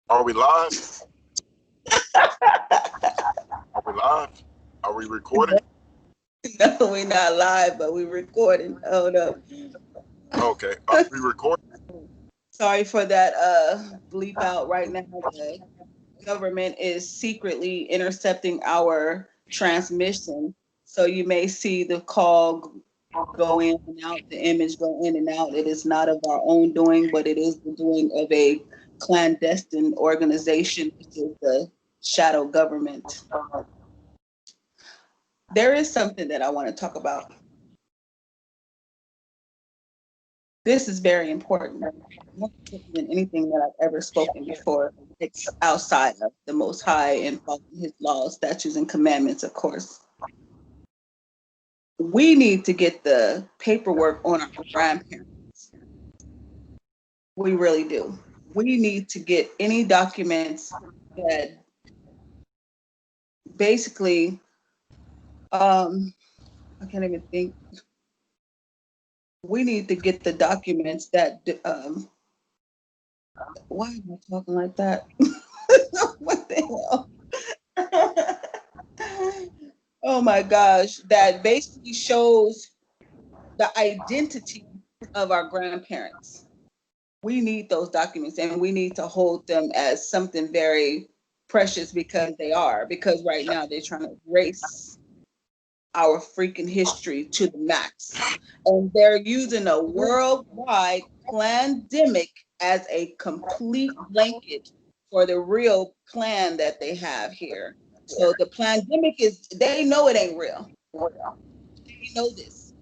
Are we live? Are we live? Are we recording? No, we're not live, but we're recording. Hold up. Okay. Are we recording? Sorry for that bleep out right now. The government is secretly intercepting our transmission. So you may see the call go in and out, the image go in and out. It is not of our own doing, but it is the doing of a clandestine organization, which is the shadow government. There is something that I want to talk about. This is very important. More important than anything that I've ever spoken before. It's outside of the Most High and following His laws, statutes, and commandments, of course. We need to get the paperwork on our grandparents. We really do. We need to get any documents that basically, I can't even think. We need to get the documents that, why am I talking like that? What the hell? Oh my gosh, that basically shows the identity of our grandparents. We need those documents and we need to hold them as something very precious because they are. Because right now they're trying to erase our freaking history to the max. And they're using a worldwide pandemic as a complete blanket for the real plan that they have here. So the pandemic is, they know it ain't real. They know this.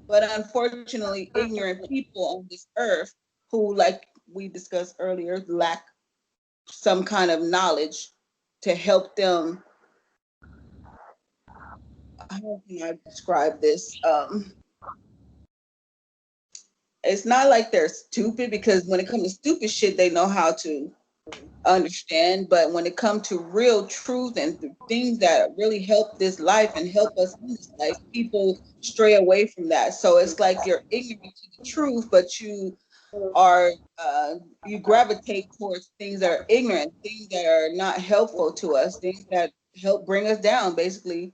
But unfortunately, ignorant people on this earth who, like we discussed earlier, lack some kind of knowledge to help them. How can I describe this? It's not like they're stupid, because when it comes to stupid shit, they know how to understand. But when it comes to real truth and the things that really help this life and help us in this life, people stray away from that. So it's like you're ignorant to the truth, but you are you gravitate towards things that are ignorant, things that are not helpful to us, things that help bring us down, basically.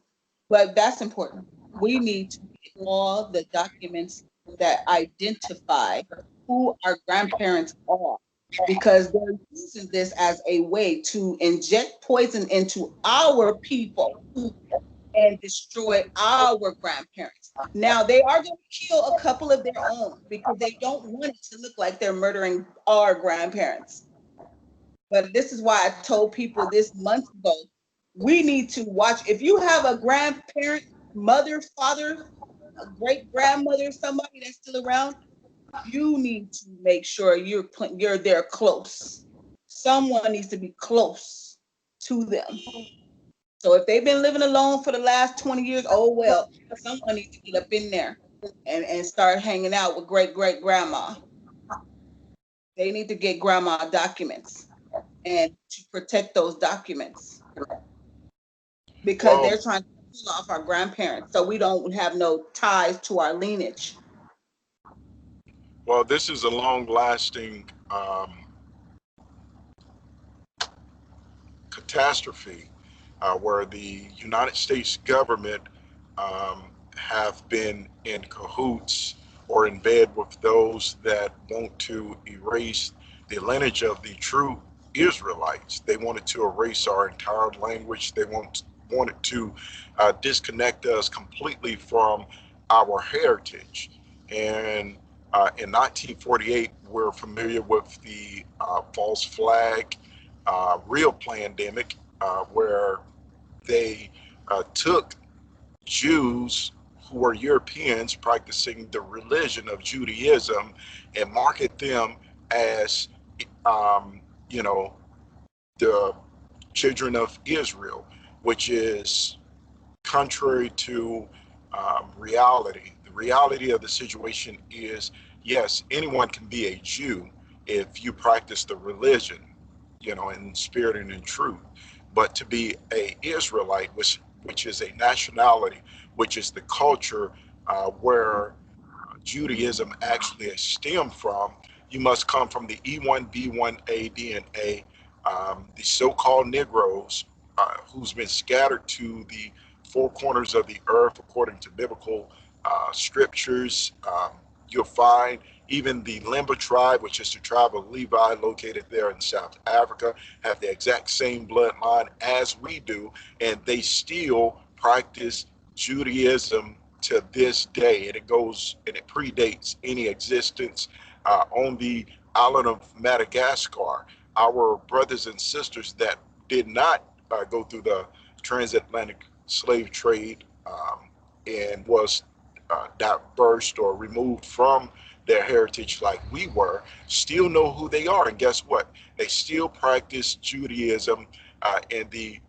But that's important. We need to get all the documents that identify who our grandparents are, because they're using this as a way to inject poison into our people and destroy our grandparents. Now, they are going to kill a couple of their own because they don't want it to look like they're murdering our grandparents. But this is why I told people this month ago, we need to watch. If you have a grandparent, mother, father, a great grandmother, somebody that's still around, you need to make sure you're there close. Someone needs to be close to them. So if they've been living alone for the last 20 years, oh well, someone needs to get up in there and start hanging out with great great grandma. They need to get grandma documents and to protect those documents, because Well, they're trying to pull off our grandparents so we don't have no ties to our lineage. well, this is a long-lasting catastrophe where the United States government um, have been in cahoots or in bed with those that want to erase the lineage of the true Israelites. They wanted to erase our entire language. They wanted to disconnect us completely from our heritage. And in 1948, we're familiar with the false flag real pandemic where they took Jews who were Europeans practicing the religion of Judaism and market them as, um, you know, the children of Israel, which is contrary to reality. The reality of the situation is, yes, anyone can be a Jew if you practice the religion, in spirit and in truth. But to be a Israelite, which is a nationality, which is the culture where Judaism actually stemmed from, you must come from the E1B1A DNA. The so-called Negroes, who's been scattered to the four corners of the earth according to biblical scriptures. You'll find even the Limba tribe, which is the tribe of Levi located there in South Africa, have the exact same bloodline as we do, and they still practice Judaism to this day, and it goes and it predates any existence on the island of Madagascar. Our brothers and sisters that did not go through the transatlantic slave trade and was diversed or removed from their heritage like we were, still know who they are. And guess what? They still practice Judaism and the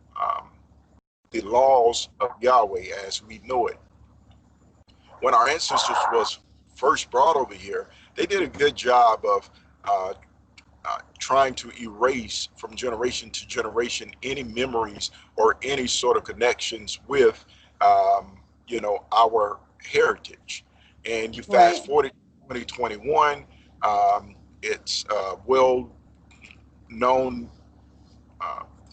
laws of Yahweh as we know it. When our ancestors was first brought over here, they did a good job of uh, trying to erase from generation to generation any memories or any sort of connections with, our heritage. And you fast Right. forward to 2021, it's well known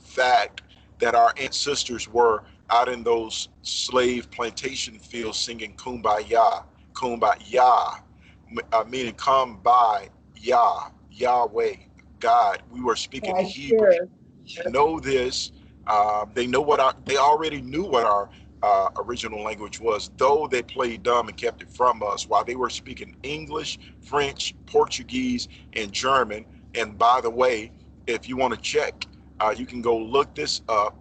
fact that our ancestors were out in those slave plantation fields singing Kumbaya, Kumbaya, meaning come by Yah, Yahweh, God. We were speaking Right. Hebrew. Sure. Know this. They know they already knew what our original language was, though they played dumb and kept it from us while they were speaking English, French, Portuguese, and German. And by the way, if you want to check, you can go look this up.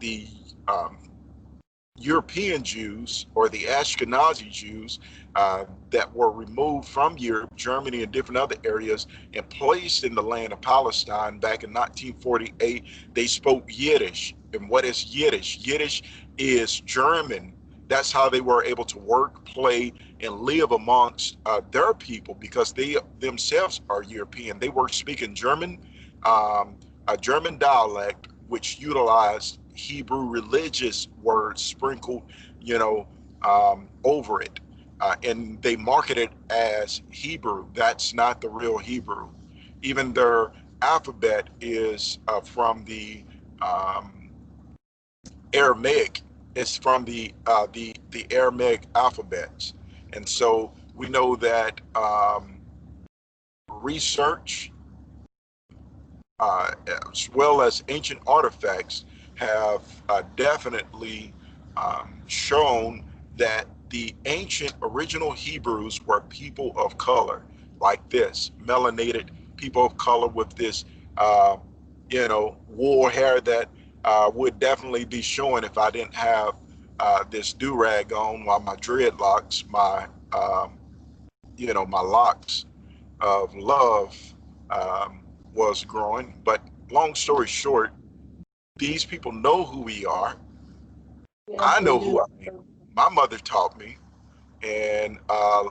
The European Jews or the Ashkenazi Jews that were removed from Europe, Germany, and different other areas and placed in the land of Palestine back in 1948, they spoke Yiddish. And what is Yiddish? Yiddish is German. That's how they were able to work, play, and live amongst their people because they themselves are European. They were speaking German, a German dialect, which utilized Hebrew religious words sprinkled, over it. And they market it as Hebrew. That's not the real Hebrew. Even their alphabet is from the um, Aramaic. It's from the Aramaic alphabets, and so we know that research as well as ancient artifacts have definitely shown that the ancient original Hebrews were people of color, like this, melanated people of color with this, wool hair that would definitely be showing if I didn't have this do rag on, while my dreadlocks, my locks of love was growing. But long story short, these people know who we are. Yes, I they know who do. I am. My mother taught me, and I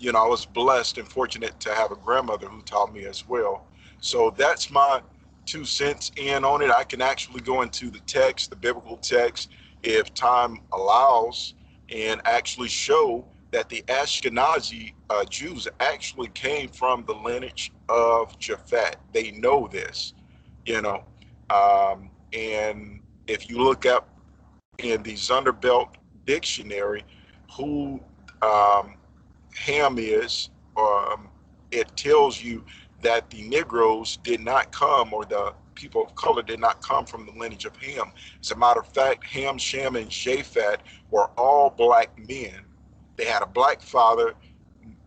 was blessed and fortunate to have a grandmother who taught me as well. So that's my 2 cents in on it. I can actually go into the text, the biblical text, if time allows, and actually show that the Ashkenazi Jews actually came from the lineage of Japhet. They know this, you know, and if you look up in the Zonderbilt dictionary who um, Ham is, it tells you that the Negroes did not come, or the people of color did not come from the lineage of Ham. As a matter of fact, Ham, Shem, and Japheth were all black men. They had a black father,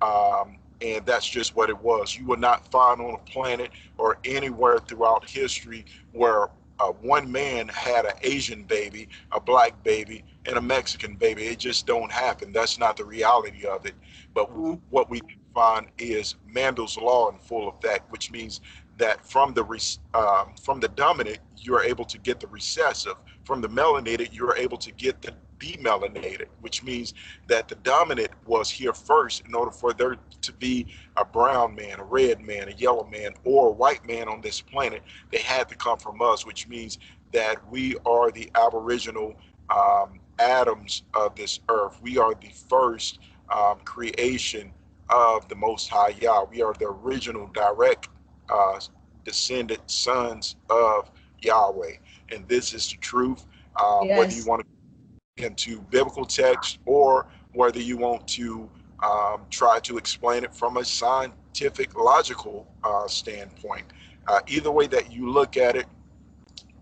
and that's just what it was. You would not find on a planet or anywhere throughout history where one man had an Asian baby, a black baby, and a Mexican baby. It just don't happen. That's not the reality of it. But Mm. what we can find is Mandel's law in full effect, which means that from the dominant, you are able to get the recessive. From the melanated, you are able to get the demelanated, which means that the dominant was here first in order for there to be a brown man, a red man, a yellow man, or a white man on this planet. They had to come from us, which means that we are the aboriginal atoms of this earth. We are the first creation of the Most High Yah. We are the original direct uh, descended sons of Yahweh. And this is the truth. Whether you Yes. want to into biblical text or whether you want to try to explain it from a scientific, logical standpoint. Either way that you look at it,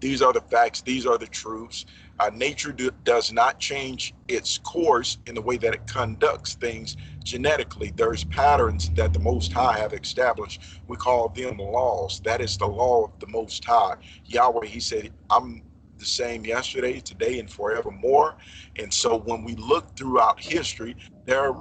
these are the facts. These are the truths. Nature does not change its course in the way that it conducts things genetically. There's patterns that the Most High have established. We call them laws. That is the law of the Most High. Yahweh, he said, I'm the same yesterday, today, and forevermore. And so when we look throughout history, there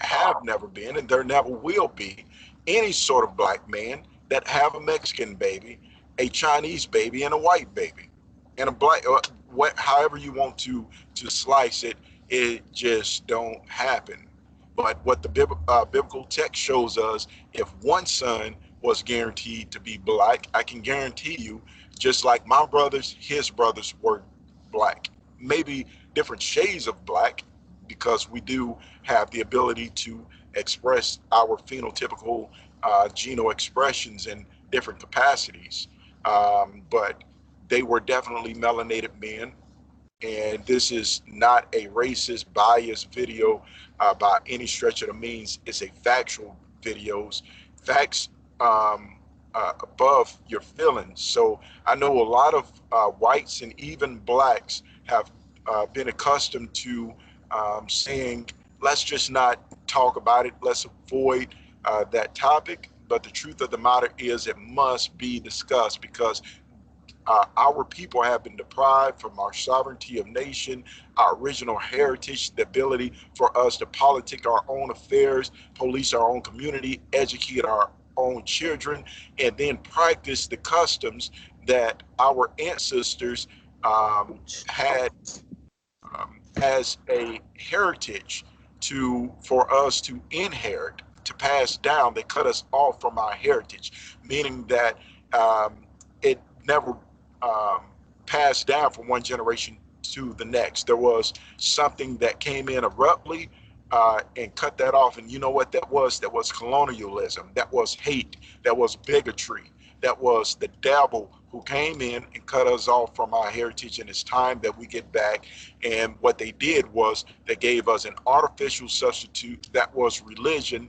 have never been and there never will be any sort of black man that have a Mexican baby, a Chinese baby, and a white baby, and a black, what, however you want to slice it, it just don't happen. But what the biblical text shows us, if one son was guaranteed to be black, I can guarantee you, just like my brothers, his brothers were black. Maybe different shades of black, because we do have the ability to express our phenotypical geno expressions in different capacities. But they were definitely melanated men. And this is not a racist, biased video by any stretch of the means. It's a factual videos, facts above your feelings. So I know a lot of whites and even blacks have been accustomed to saying, let's just not talk about it, let's avoid that topic. But the truth of the matter is, it must be discussed, because our people have been deprived from our sovereignty of nation, our original heritage, the ability for us to politic our own affairs, police our own community, educate our own children, and then practice the customs that our ancestors had as a heritage to for us to inherit, to pass down. They cut us off from our heritage, meaning that it never um, passed down from one generation to the next. There was something that came in abruptly and cut that off. And you know what that was? That was colonialism. That was hate. That was bigotry. That was the devil who came in and cut us off from our heritage. And it's time that we get back. And what they did was they gave us an artificial substitute that was religion.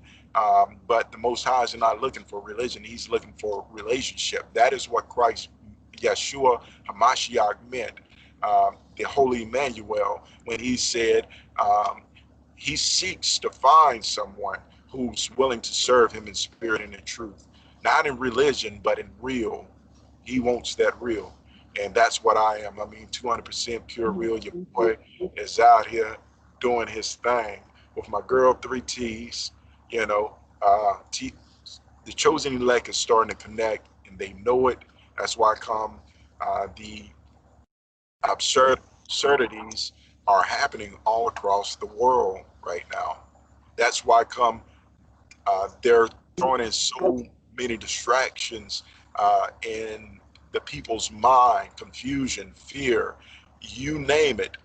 But the Most High is not looking for religion. He's looking for relationship. That is what Christ, Yeshua Hamashiach, meant, the Holy Emmanuel, when he said he seeks to find someone who's willing to serve him in spirit and in truth, not in religion, but in real. He wants that real. And that's what I am. I mean, 200% pure real. Your boy is out here doing his thing with my girl, 3T's. You know, the chosen elect is starting to connect, and they know it. That's why come the absurdities are happening all across the world right now. That's why come they're throwing in so many distractions in the people's mind, confusion, fear, you name it.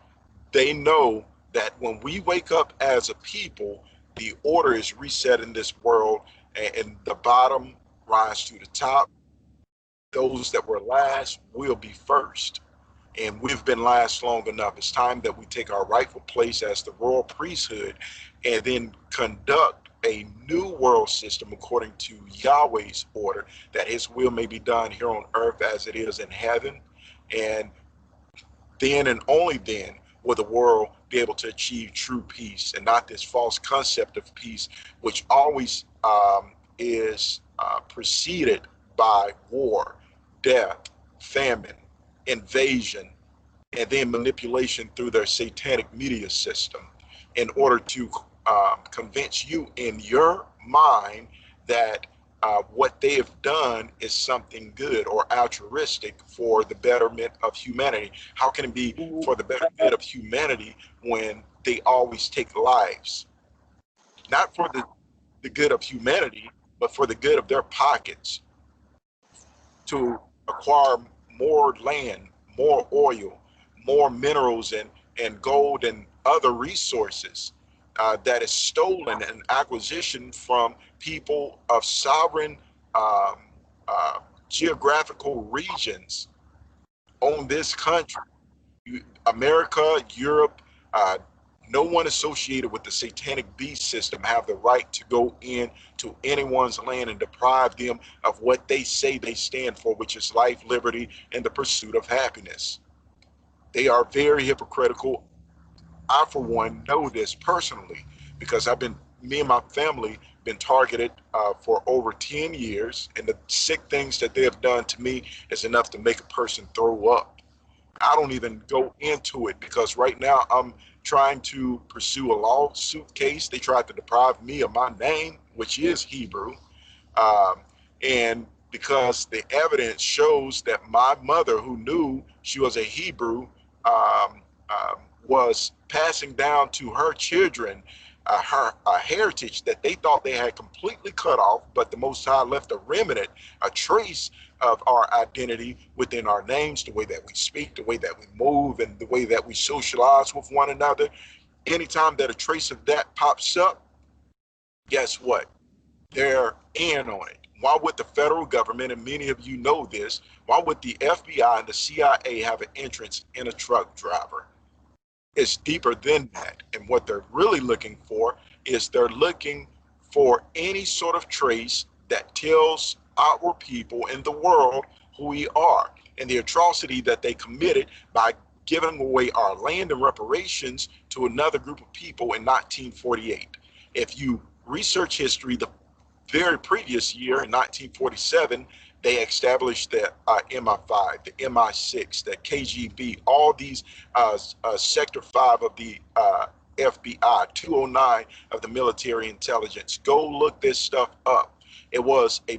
They know that when we wake up as a people, the order is reset in this world, and the bottom rise to the top. Those that were last will be first. And we've been last long enough. It's time that we take our rightful place as the royal priesthood and then conduct a new world system according to Yahweh's order, that his will may be done here on earth as it is in heaven. And then and only then will the world be able to achieve true peace, and not this false concept of peace, which always is preceded by war, death, famine, invasion, and then manipulation through their satanic media system in order to convince you in your mind that what they have done is something good or altruistic for the betterment of humanity. How can it be for the better good of humanity when they always take lives? Not for the good of humanity, but for the good of their pockets, to acquire more land, more oil, more minerals, and gold and other resources. that is stolen and acquisition from people of sovereign um, uh, geographical regions on this country. America, Europe, uh, no one associated with the satanic beast system have the right to go in to anyone's land and deprive them of what they say they stand for, which is life, liberty, and the pursuit of happiness. They are very hypocritical. I, for one, know this personally because me and my family, been targeted for over 10 years, and the sick things that they have done to me is enough to make a person throw up. I don't even go into it because right now I'm trying to pursue a lawsuit case. They tried to deprive me of my name, which is Hebrew. Um, and because the evidence shows that my mother, who knew she was a Hebrew, um, was passing down to her children her heritage that they thought they had completely cut off, but the Most High left a remnant, a trace of our identity within our names, the way that we speak, the way that we move, and the way that we socialize with one another. Anytime that a trace of that pops up, guess what? They're in on it. Why would the federal government, and many of you know this, why would the FBI and the CIA have an interest in a truck driver? It's deeper than that. And what they're really looking for is they're looking for any sort of trace that tells our people in the world who we are and the atrocity that they committed by giving away our land and reparations to another group of people in 1948. If you research history, the very previous year in 1947, they established the MI5, the MI6, the KGB, all these Sector 5 of the FBI, 209 of the military intelligence. Go look this stuff up. It was a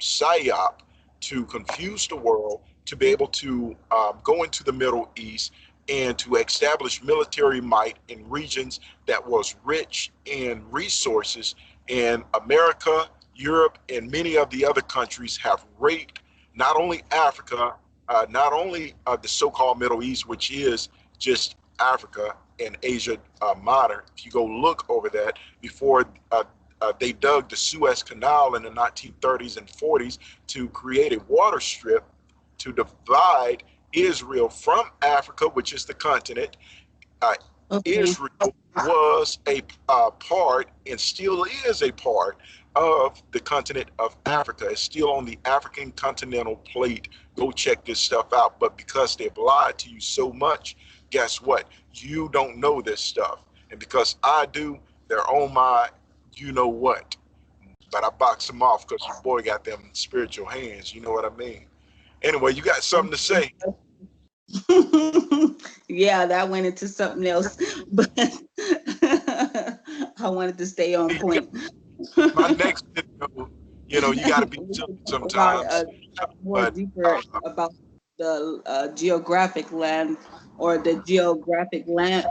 psyop to confuse the world, to be able to go into the Middle East and to establish military might in regions that was rich in resources. And America, Europe, and many of the other countries have raped not only Africa, not only the so-called Middle East, which is just Africa and Asia Minor. If you go look over that, before they dug the Suez Canal in the 1930s and 40s to create a water strip to divide Israel from Africa, which is the continent. Uh, Okay. Israel was a part and still is a part of the continent of Africa. It's still on the African continental plate. Go check this stuff out. But because they've lied to you so much, guess what? You don't know this stuff. And because I do, they're on my you know what. But I box them off because your boy got them spiritual hands. You know what I mean? Anyway, you got something to say? Yeah, that went into something else, but I wanted to stay on point. My next video, you got to be We silly could talk about sometimes. more But deeper about the geographic land or the geographic land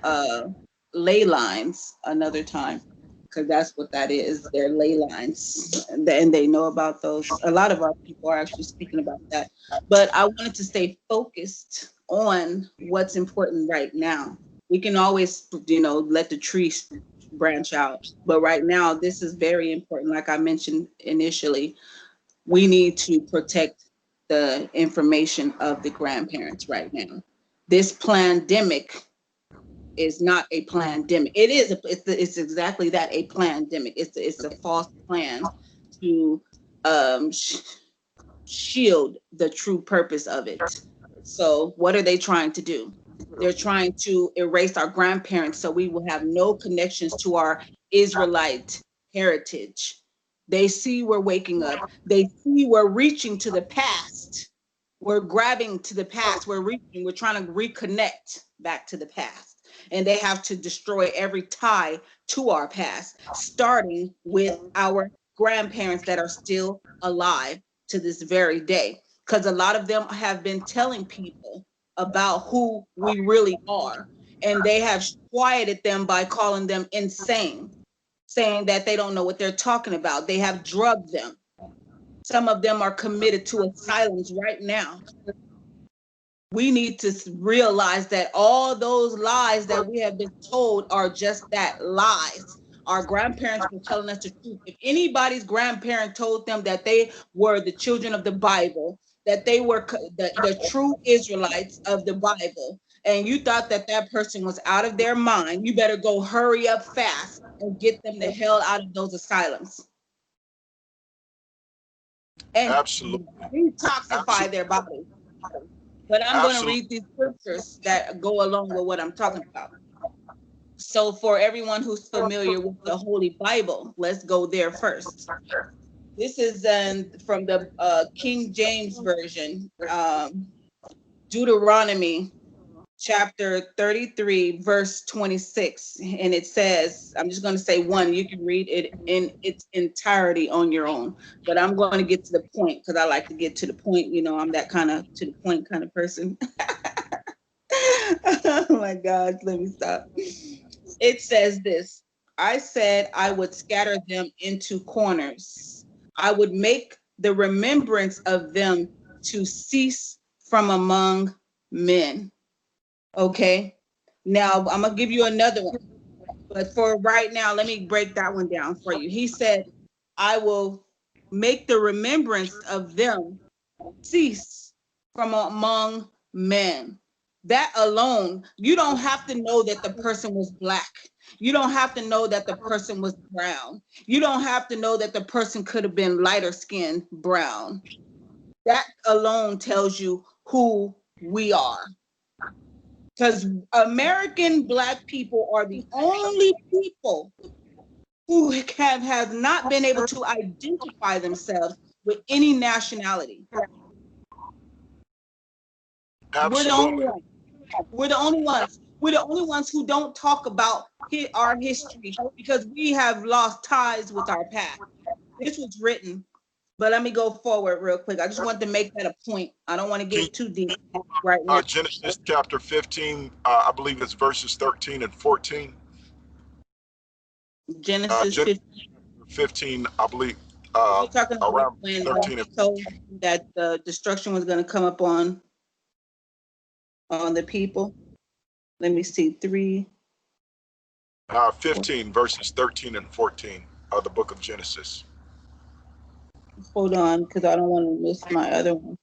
ley lines another time, because that's what that is. They're ley lines, and they know about those. A lot of our people are actually speaking about that. But I wanted to stay focused on what's important right now. We can always, let the trees branch out, but right now this is very important. Like I mentioned initially, we need to protect the information of the grandparents right now. This pandemic is not a pandemic. It is. It's exactly that, a pandemic. It's a false plan to um, sh- shield the true purpose of it. So, what are they trying to do? They're trying to erase our grandparents so we will have no connections to our Israelite heritage. They see we're waking up, they see we're reaching to the past. We're grabbing to the past, we're reaching, we're trying to reconnect back to the past. And they have to destroy every tie to our past, starting with our grandparents that are still alive to this very day, because a lot of them have been telling people about who we really are, and they have quieted them by calling them insane, saying that they don't know what they're talking about. They have drugged them. Some of them are committed to asylums right now We need to realize that all those lies that we have been told are just that, lies. Our grandparents were telling us the truth. If anybody's grandparent told them that they were the children of the Bible, that they were the true Israelites of the Bible, and you thought that that person was out of their mind, you better go hurry up fast and get them the hell out of those asylums and Absolutely. detoxify Absolutely. their bodies. But I'm going to Absolutely. read these scriptures that go along with what I'm talking about. So, for everyone who's familiar with the Holy Bible, let's go there first. This is from the King James Version, Deuteronomy chapter 33, verse 26. And it says, I'm just going to say one, you can read it in its entirety on your own. But I'm going to get to the point because I like to get to the point. You know, I'm that kind of to the point kind of person. Oh my God, let me stop. It says this: I said I would scatter them into corners. I would make the remembrance of them to cease from among men. Okay. Now I'm gonna give you another one. But for right now, let me break that one down for you. He said, I will make the remembrance of them cease from among men. That alone, you don't have to know that the person was black. You don't have to know that the person was brown. You don't have to know that the person could have been lighter skinned brown. That alone tells you who we are. Because American black people are the only people who have not been able to identify themselves with any nationality. We're the only Absolutely. ones. We're the only ones. We're the only ones who don't talk about our history because we have lost ties with our past. This was written, but let me go forward real quick. I just wanted to make that a point. I don't want to Can get too deep right now. Genesis chapter 15, I believe it's verses 13 and 14. Genesis Genesis 15. 15, I believe, You're talking about around when 13 and he told that the destruction was going to come up on the people. Let me see, 3. 15, verses 13 and 14 of the book of Genesis. Hold on, because I don't want to miss my other one.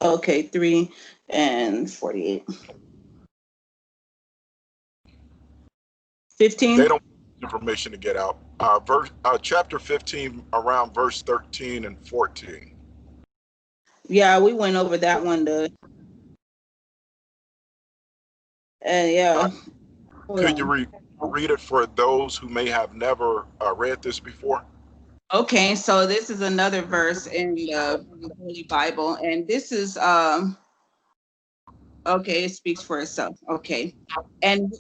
Okay, 3 and 48. 15. They don't want information to get out. Chapter 15, around verse 13 and 14. Yeah, we went over that one. And Uh, yeah, hold could you on. read it for those who may have never read this before? Okay, so this is another verse in the Holy Bible, and this is okay. It speaks for itself. Okay, and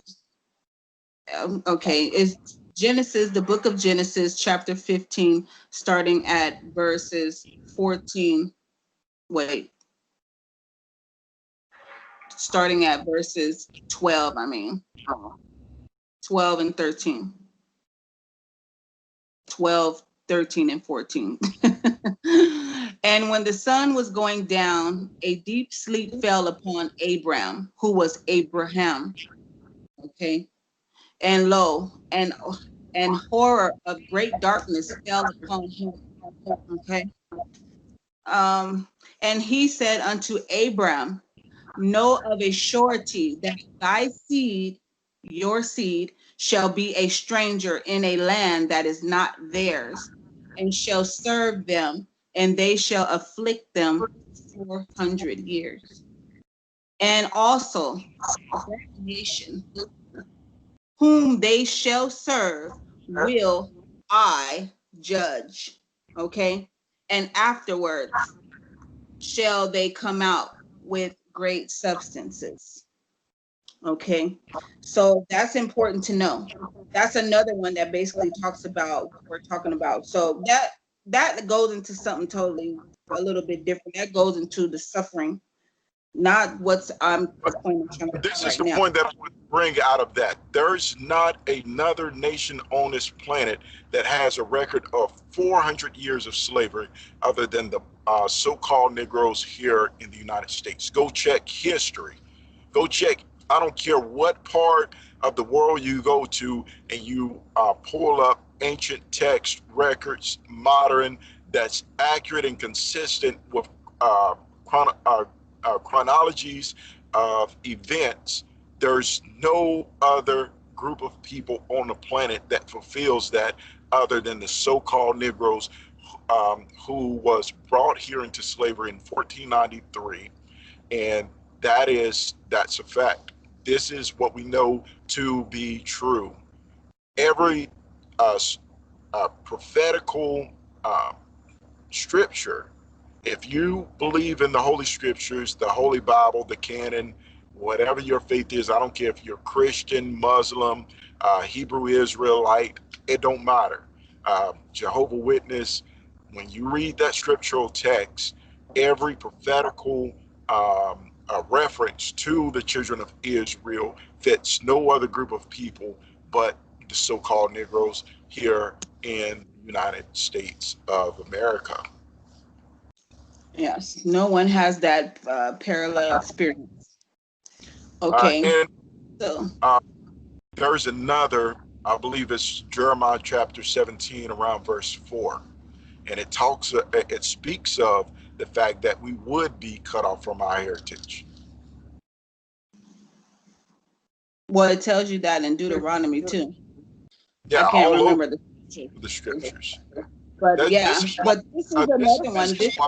okay, it's Genesis, the book of Genesis, chapter 15, starting at verses 14. Wait, starting at verses 12. I mean, 12 and 13. 12, 13, and 14. And when the sun was going down, a deep sleep fell upon Abram, who was Abraham. Okay. And lo, and horror of great darkness fell upon him. Okay. And he said unto Abram, know of a surety that thy seed, your seed, shall be a stranger in a land that is not theirs, and shall serve them, and they shall afflict them 400 years. And also that nation whom they shall serve will I judge. Okay. And afterwards shall they come out with great substances. Okay. So that's important to know. That's another one that basically talks about what we're talking about. So that goes into something totally a little bit different. That goes into the suffering not what's the point I'm trying to make This is right the now. point that I want to bring out of that. There's not another nation on this planet that has a record of 400 years of slavery other than the so-called Negroes here in the United States. Go check history. Go check. I don't care what part of the world you go to and you pull up ancient text records, modern, that's accurate and consistent with uh, chronologies of events. There's no other group of people on the planet that fulfills that other than the so-called Negroes who was brought here into slavery in 1493. And that's a fact. This is what we know to be true. Every uh, prophetical um, scripture, if you believe in the Holy Scriptures, the Holy Bible, the canon, whatever your faith is, I don't care if you're Christian, Muslim, Hebrew Israelite, it don't matter. Jehovah Witness, when you read that scriptural text, every prophetical reference to the children of Israel fits no other group of people but the so-called Negroes here in the United States of America. Yes, no one has that parallel experience. Okay, And so uh, there's another, I believe it's Jeremiah chapter 17, around verse 4. And it speaks of the fact that we would be cut off from our heritage. well, it tells you that in Deuteronomy too. I Yeah, can't all over remember the the scripture, scriptures. but This yeah, is why, but this is another one. this is why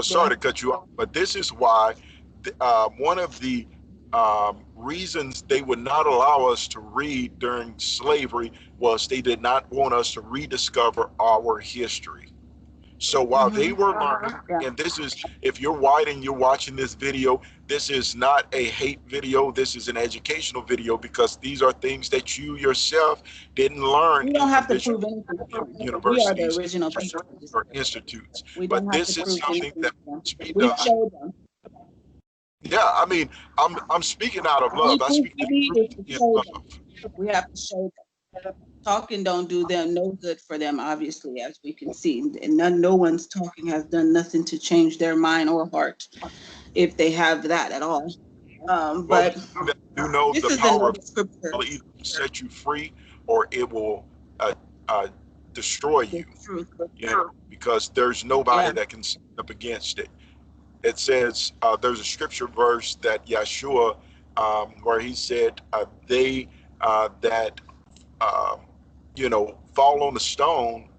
sorry to cut you off, but this is why one of the reasons they would not allow us to read during slavery was they did not want us to rediscover our history. So while they were learning, Yeah. and this is, if you're white and you're watching this video, this is not a hate video. This is an educational video because these are things that you yourself didn't learn We in don't have to prove traditional anything to them. We are the universities original people. or institutes. We don't But have to this is prove something anything that to them. must be We done. showed them. Yeah, I mean, I'm speaking out of love. I We speak the need truth is to in show them. love. We have to show them. Talking don't do them no good for them, obviously, as we can see. And no one's talking has done nothing to change their mind or heart, if they have that at all. Well, But you know this the is power of another scripture. will either set you free or it will uh, uh, destroy The you. truth. You know, because there's Yeah. nobody that can stand up against it. It says there's a scripture verse that Yeshua, where he said, "They that um, fall on the stone,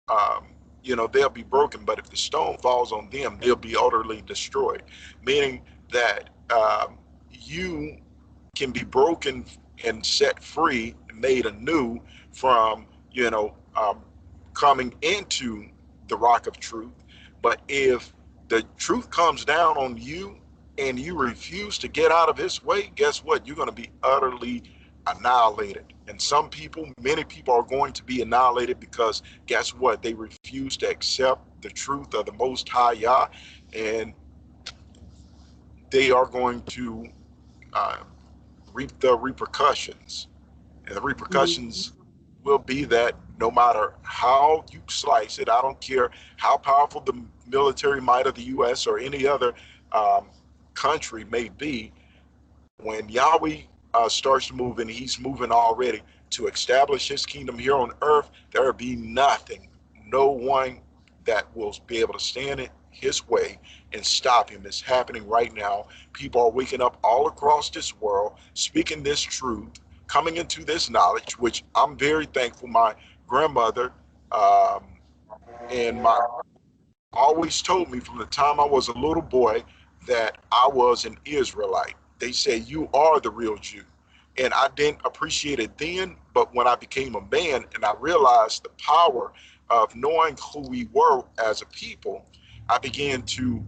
um, they'll be broken. But if the stone falls on them, they'll be utterly destroyed." Meaning that you can be broken and set free, made anew from, coming into the rock of truth. But if the truth comes down on you and you refuse to get out of his way, guess what? You're going to be utterly annihilated. And some people, many people are going to be annihilated because guess what? They refuse to accept the truth of the Most High Yah, and they are going to uh, reap the repercussions. And the Mhm. repercussions will be that no matter how you slice it, I don't care how powerful the military might of the U.S. or any other um, country may be, when Yahweh starts moving, he's moving already to establish his kingdom here on earth. There will be nothing, no one that will be able to stand in his way and stop him. It's happening right now. People are waking up all across this world, speaking this truth, coming into this knowledge, which I'm very thankful. My grandmother um, and my always told me from the time I was a little boy that I was an Israelite. They said, "You are the real Jew." And I didn't appreciate it then, but when I became a man and I realized the power of knowing who we were as a people, I began to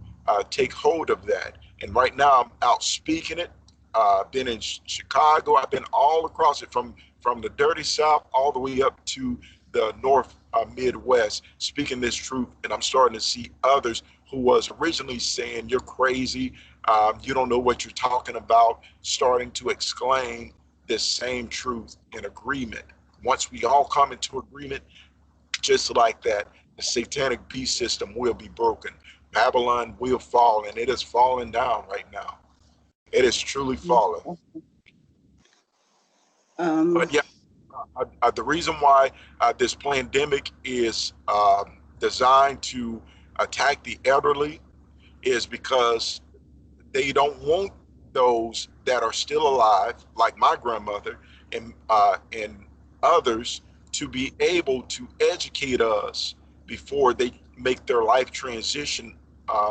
take hold of that. And right now I'm out speaking it. I've been in Chicago. I've been all across it from the dirty South all the way up to the North Midwest, speaking this truth, and I'm starting to see others who was originally saying, "You're crazy, you don't know what you're talking about," starting to exclaim this same truth in agreement. Once we all come into agreement, just like that, the satanic beast system will be broken. Babylon will fall, and it is falling down right now. It is truly fallen. Um, But yeah, the reason why this pandemic is designed to attack the elderly is because they don't want those that are still alive, like my grandmother and others, to be able to educate us before they make their life transition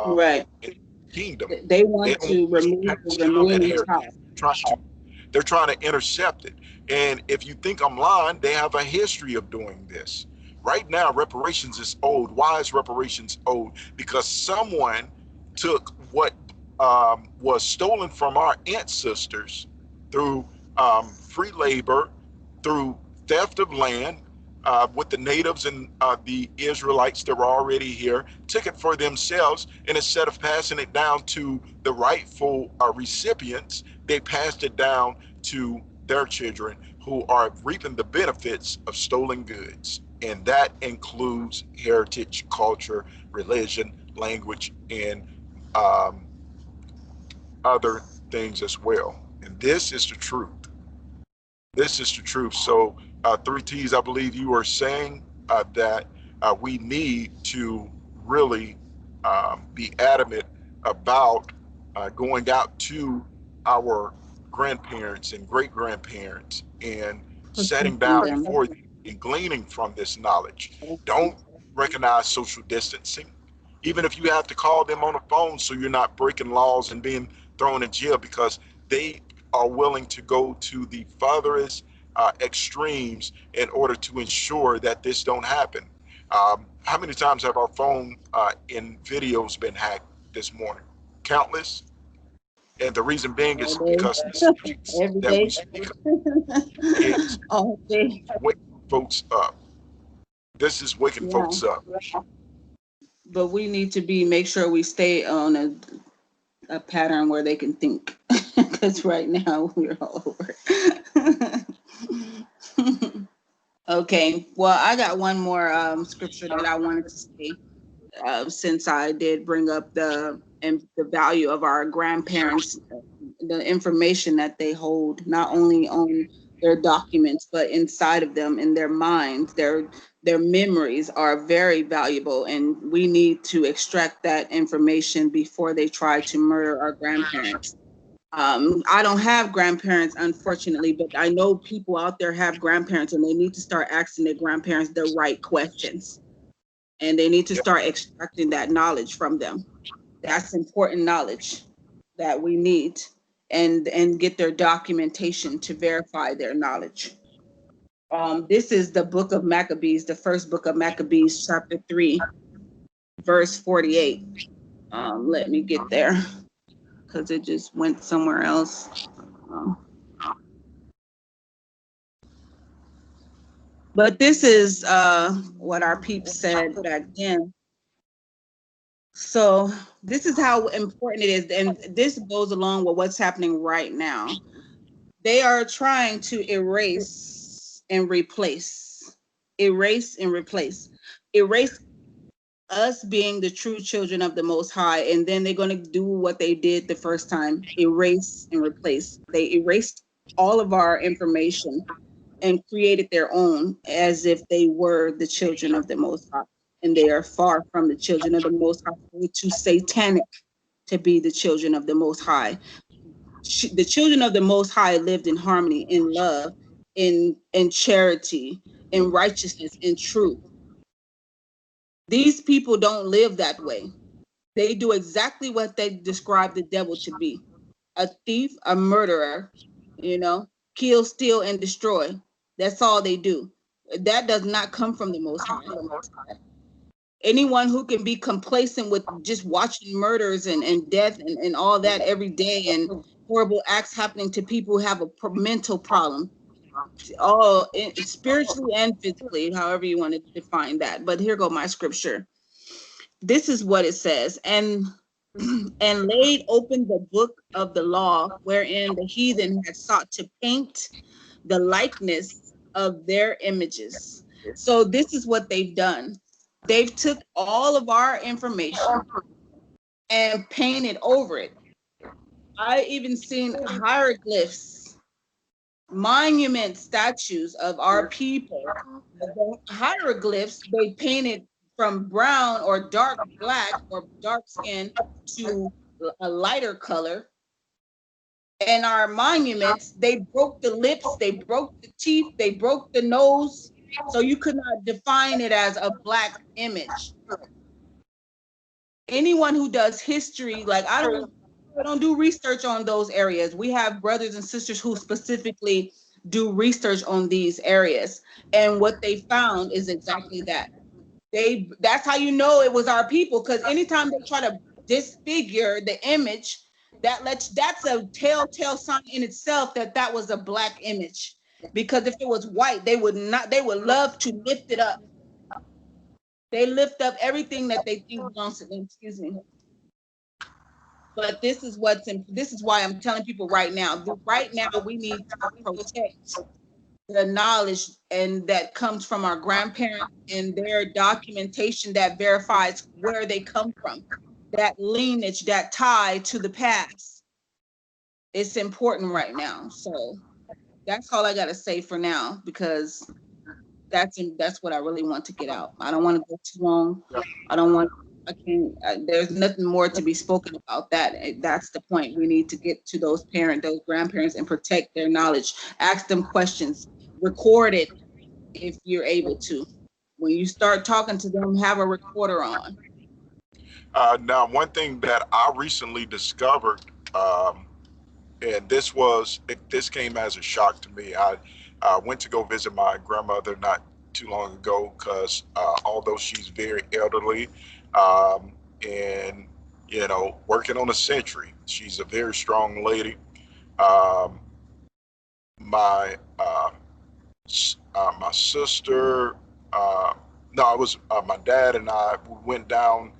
right. in the kingdom. They They want don't to want us to remove the pass down that remaining heritage. child. They're trying to intercept it. And if you think I'm lying, they have a history of doing this. Right now, reparations is owed. Why is reparations owed? Because someone took what was stolen from our ancestors through free labor, through theft of land, with the natives and the Israelites that were already here, took it for themselves, and instead of passing it down to the rightful recipients, they passed it down to their children who are reaping the benefits of stolen goods. And that includes heritage, culture, religion, language, and um, other things as well. And this is the truth. This is the truth. So, three T's, I believe you are saying that we need to really be adamant about going out to our grandparents and great grandparents and setting Protecting down them. before them and gleaning from this knowledge. Don't recognize social distancing, even if you have to call them on the phone so you're not breaking laws and being thrown in jail, because they are willing to go to the furthest extremes in order to ensure that this don't happen. How many times have our phone in videos been hacked this morning? Countless. And the reason being All is day, because the subjects every that we day, speak of is all day. waking folks up. This is waking Yeah. folks up. But we need to make sure we stay on a pattern where they can think. Because right now we're all over. Okay. Well, I got one more scripture that I wanted to say. Since I did bring up the value of our grandparents, the information that they hold, not only on their documents but inside of them, in their minds, their memories are very valuable, and we need to extract that information before they try to murder our grandparents. I don't have grandparents, unfortunately, but I know people out there have grandparents, and they need to start asking their grandparents the right questions, and they need to Yep. start extracting that knowledge from them. That's important knowledge that we need, and get their documentation to verify their knowledge. This is the book of Maccabees, the first book of Maccabees, chapter 3, verse 48. Let me get there because it just went somewhere else. Um, but this is what our peeps said back then. So this is how important it is, and this goes along with what's happening right now. They are trying to erase and replace, erase us being the true children of the Most High, and then they're going to do what they did the first time: erase and replace. They erased all of our information and created their own, as if they were the children of the Most High, and they are far from the children of the Most High. Way too satanic to be the children of the Most High. The children of the Most High lived in harmony, in love, in charity, in righteousness, in truth. These people don't live that way. They do exactly what they describe the devil to be: a thief, a murderer, you know, kill, steal, and destroy. That's all they do. That does not come from the Most High. Anyone who can be complacent with just watching murders and death and all that every day, and horrible acts happening to people who have a mental problem, all spiritually and physically, however you want to define that. But here go my scripture. this is what it says. And laid open the book of the law, wherein the heathen had sought to paint the likeness of their images. So this is what they've done. They've took all of our information and painted over it. I even seen hieroglyphs, monument statues of our people. The hieroglyphs they painted from brown or dark black or dark skin to a lighter color. And our monuments, they broke the lips, they broke the teeth, they broke the nose. So you could not define it as a black image. Anyone who does history, like I don't do research on those areas. We have brothers and sisters who specifically do research on these areas. And what they found is exactly that. That's how you know it was our people, because anytime they try to disfigure the image, that's a telltale sign in itself that that was a black image. Because if it was white, they would not, they would love to lift it up. They lift up everything that they think belongs to them. Excuse me. But this is why I'm telling people right now. Right now, we need to protect the knowledge and that comes from our grandparents and their documentation that verifies where they come from, that lineage, that tie to the past. It's important right now. So that's all I got to say for now, because that's what I really want to get out. I don't want to go too long. I don't want. I can't. There's nothing more to be spoken about. That's the point. We need to get to those those grandparents, and protect their knowledge. Ask them questions. Record it if you're able to. When you start talking to them, have a recorder on. Now, one thing that I recently discovered, and this came as a shock to me. I went to go visit my grandmother not too long ago because although she's very elderly, and working on a century, she's a very strong lady. Um, my my sister, no, it was my dad and I. We went down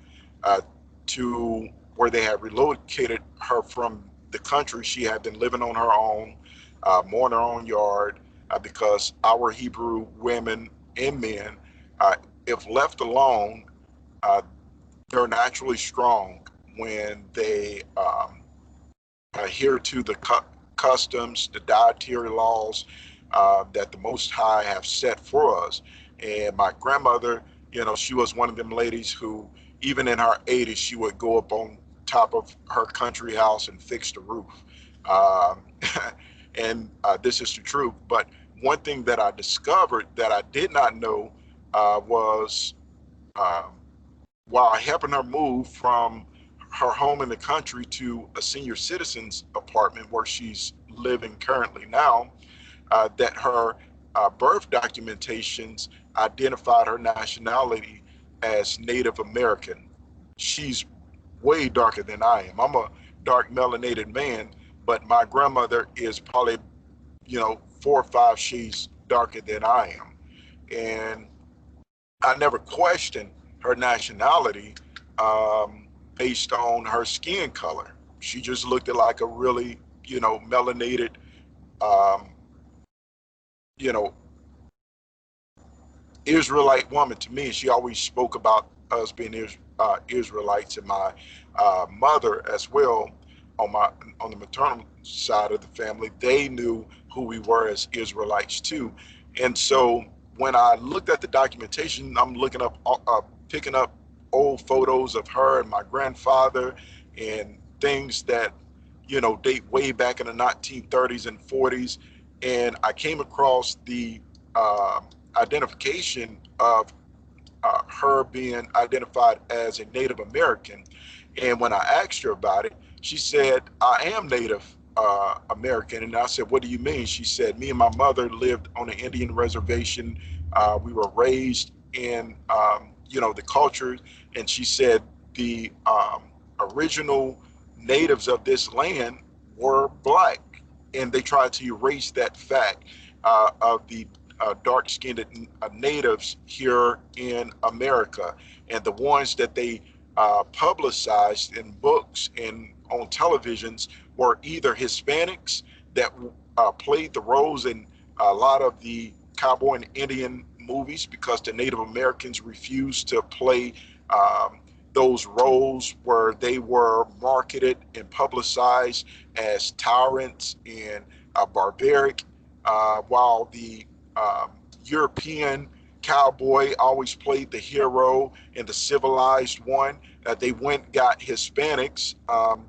uh, to where they had relocated her from the country. She had been living on her own, mowing her own yard, because our Hebrew women and men, if left alone, uh, they're naturally strong when they adhere to the customs, the dietary laws that the Most High have set for us. And my grandmother, she was one of them ladies who, even in her 80s, she would go up on top of her country house and fix the roof. Um, and this is the truth. But one thing that I discovered that I did not know was um, while helping her move from her home in the country to a senior citizens apartment where she's living currently now, that her birth documentations identified her nationality as Native American. She's way darker than I am. I'm a dark melanated man, but my grandmother is probably, 4 or 5 shades darker than I am. And I never questioned her nationality based on her skin color. She just looked at like a really, melanated, um, you know, Israelite woman to me. She always spoke about us being Israelites, and my mother as well on the maternal side of the family. They knew who we were as Israelites too, and so when I looked at the documentation, I'm looking up, picking up old photos of her and my grandfather, and things that date way back in the 1930s and 40s, and I came across the uh, identification of her being identified as a Native American. And when I asked her about it, she said, I am Native American. And I said, what do you mean? She said, me and my mother lived on an Indian reservation. We were raised in, the culture. And she said, the original natives of this land were black. And they tried to erase that fact of the dark-skinned natives here in America, and the ones that they publicized in books and on televisions were either Hispanics that played the roles in a lot of the cowboy and Indian movies because the Native Americans refused to play those roles where they were marketed and publicized as tyrants and barbaric, while the European cowboy always played the hero and the civilized one. They went and got Hispanics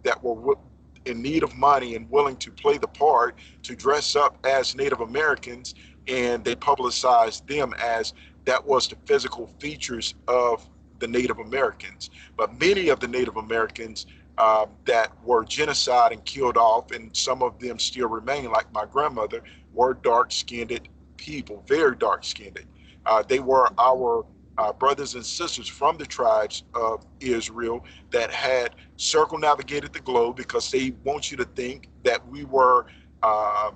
that were in need of money and willing to play the part to dress up as Native Americans, and they publicized them as that was the physical features of the Native Americans. But many of the Native Americans that were genocide and killed off, and some of them still remain, like my grandmother, were dark-skinned people, very dark-skinned. They were our brothers and sisters from the tribes of Israel that had circumnavigated the globe because they want you to think that um,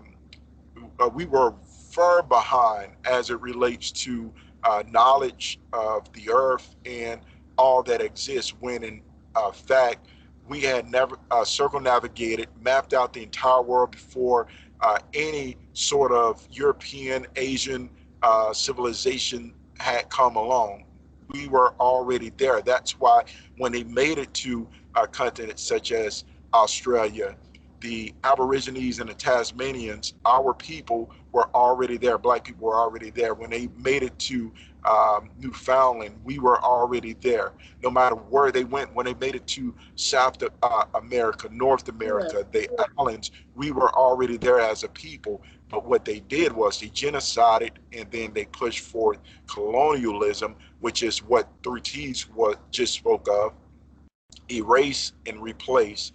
we were far behind as it relates to knowledge of the earth and all that exists, when in fact we had never circumnavigated, mapped out the entire world before any sort of European, Asian civilization had come along. We were already there. That's why when they made it to continents such as Australia, the Aborigines and the Tasmanians, our people were already there. Black people were already there. When they made it to Newfoundland, we were already there. No matter where they went, when they made it to South America, North Yeah. America, the islands, we were already there as a people. But what they did was they genocided and then they pushed forth colonialism, which is what Three T's what just spoke of. Erase and replace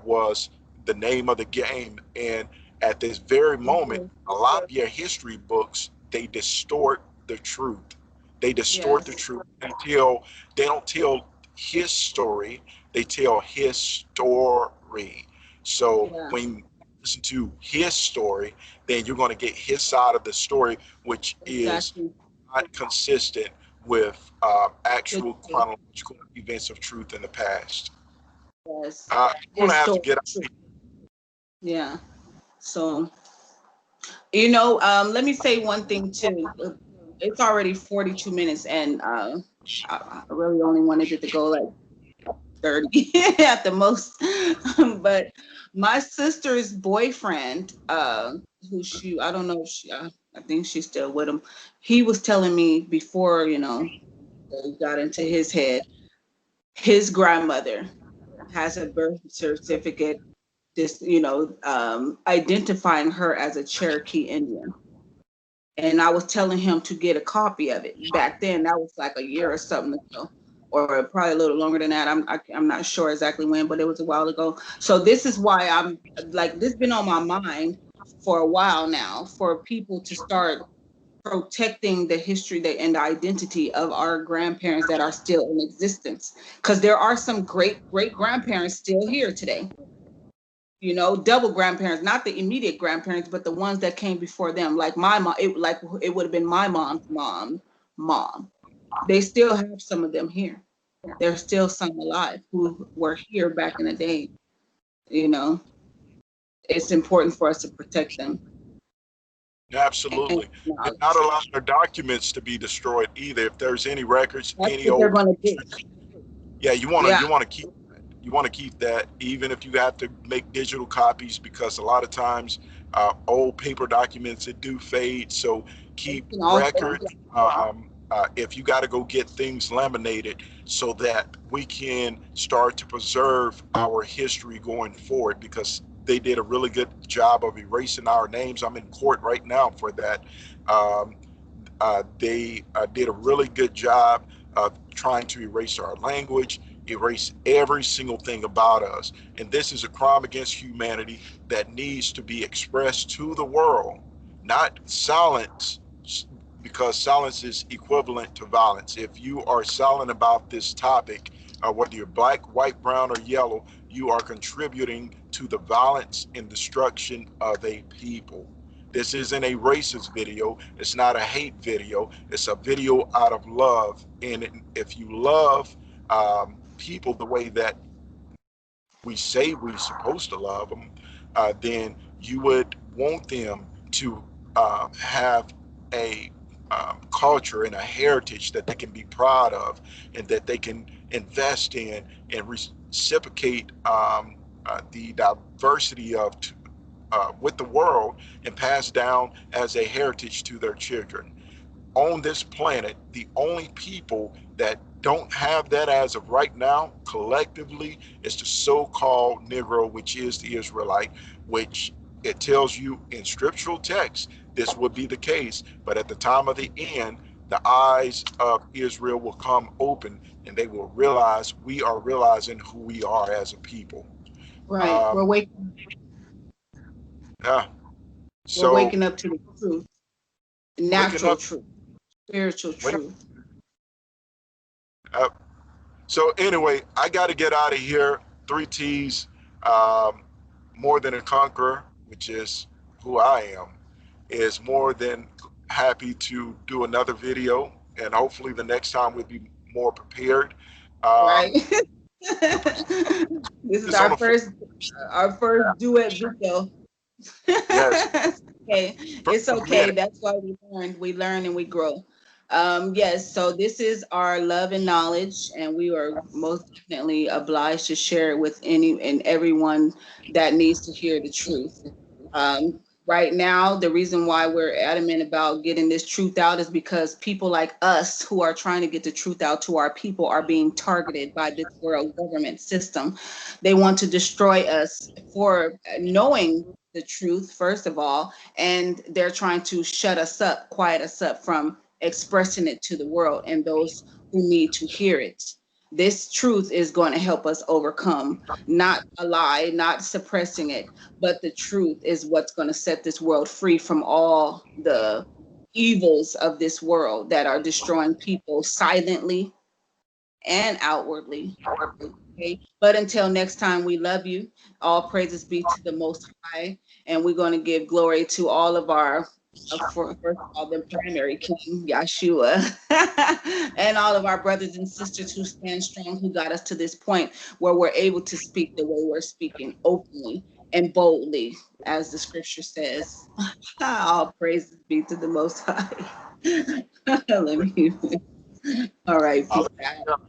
was the name of the game. And at this very moment, Mhm. a lot of your history books, they distort the truth. They distort the Yes. truth. They don't tell his story, they tell his story. So Yeah. when you listen to his story, then you're going to get his side of the story, which is Exactly. not consistent with The actual truth. chronological events of truth in the past. Yes. You're gonna have to Historic get truth. Yeah. So, you know, let me say one thing too. It's already 42 minutes, and I really only wanted it to go like 30 at the most. But my sister's boyfriend, I don't know if I think she's still with him. He was telling me before, they got into his head, his grandmother has a birth certificate, this, identifying her as a Cherokee Indian. And I was telling him to get a copy of it. Back then, that was like a year or something ago, or probably a little longer than that. I'm not sure exactly when, but it was a while ago. So this is why I'm like, this been on my mind for a while now, for people to start protecting the history and the identity of our grandparents that are still in existence, because there are some great great grandparents still here today. Double grandparents, not the immediate grandparents, but the ones that came before them, like my mom. It would have been my mom's mom. They still have some of them here. There's still some alive who were here back in the day. you know it's important for us to protect them and absolutely, and not knowledge. allow their documents to be destroyed either. If there's any records, That's any what they're old going to do. pictures, yeah, Yeah. you want to keep that. You want to keep that, even if you have to make digital copies, because a lot of times old paper documents it do fade. So You keep can also. records. If you got to go get things laminated, so that we can start to preserve our history going forward, because they did a really good job of erasing our names. I'm in court right now for that. Um, they did a really good job of trying to erase our language, erase every single thing about us. And this is a crime against humanity that needs to be expressed to the world, not silence, because silence is equivalent to violence. If you are silent about this topic, whether you're black, white, brown, or yellow, you are contributing to the violence and destruction of a people. This isn't a racist video. It's not a hate video. It's a video out of love. And if you love people the way that we say we're supposed to love them, then you would want them to have a culture and a heritage that they can be proud of and that they can invest in and reciprocate the diversity of with the world and pass down as a heritage to their children. On this planet, the only people that don't have that as of right now, collectively, is the so-called Negro, which is the Israelite, which it tells you in scriptural text this would be the case. But at the time of the end, the eyes of Israel will come open and they will realize we are realizing who we are as a people. Right. Um, yeah. We're So waking up to the truth, waking natural up, truth, spiritual wake truth. up. So anyway, I got to get out of here. Three T's, um, more than a conqueror, which is who I am, is more than happy to do another video, and hopefully the next time we'll be more prepared. Right. Um, This is it's on a our first duet video. yes, Okay, it's first we okay. had That's why we learn and we grow. Yes, so this is our love and knowledge, and we are most definitely obliged to share it with any and everyone that needs to hear the truth. Right now, the reason why we're adamant about getting this truth out is because people like us who are trying to get the truth out to our people are being targeted by this world government system. They want to destroy us for knowing the truth, first of all, and they're trying to shut us up, quiet us up from expressing it to the world and those who need to hear it. This truth is going to help us overcome, not a lie, not suppressing it, but the truth is what's going to set this world free from all the evils of this world that are destroying people silently and outwardly. Okay. But until next time, we love you. All praises be to the Most High. And we're going to give glory to all of our, first of all, the primary king, Yahshua, and all of our brothers and sisters who stand strong, who got us to this point where we're able to speak the way we're speaking, openly and boldly, as the scripture says. All praises be to the Most High. Let me. All right. Peace out.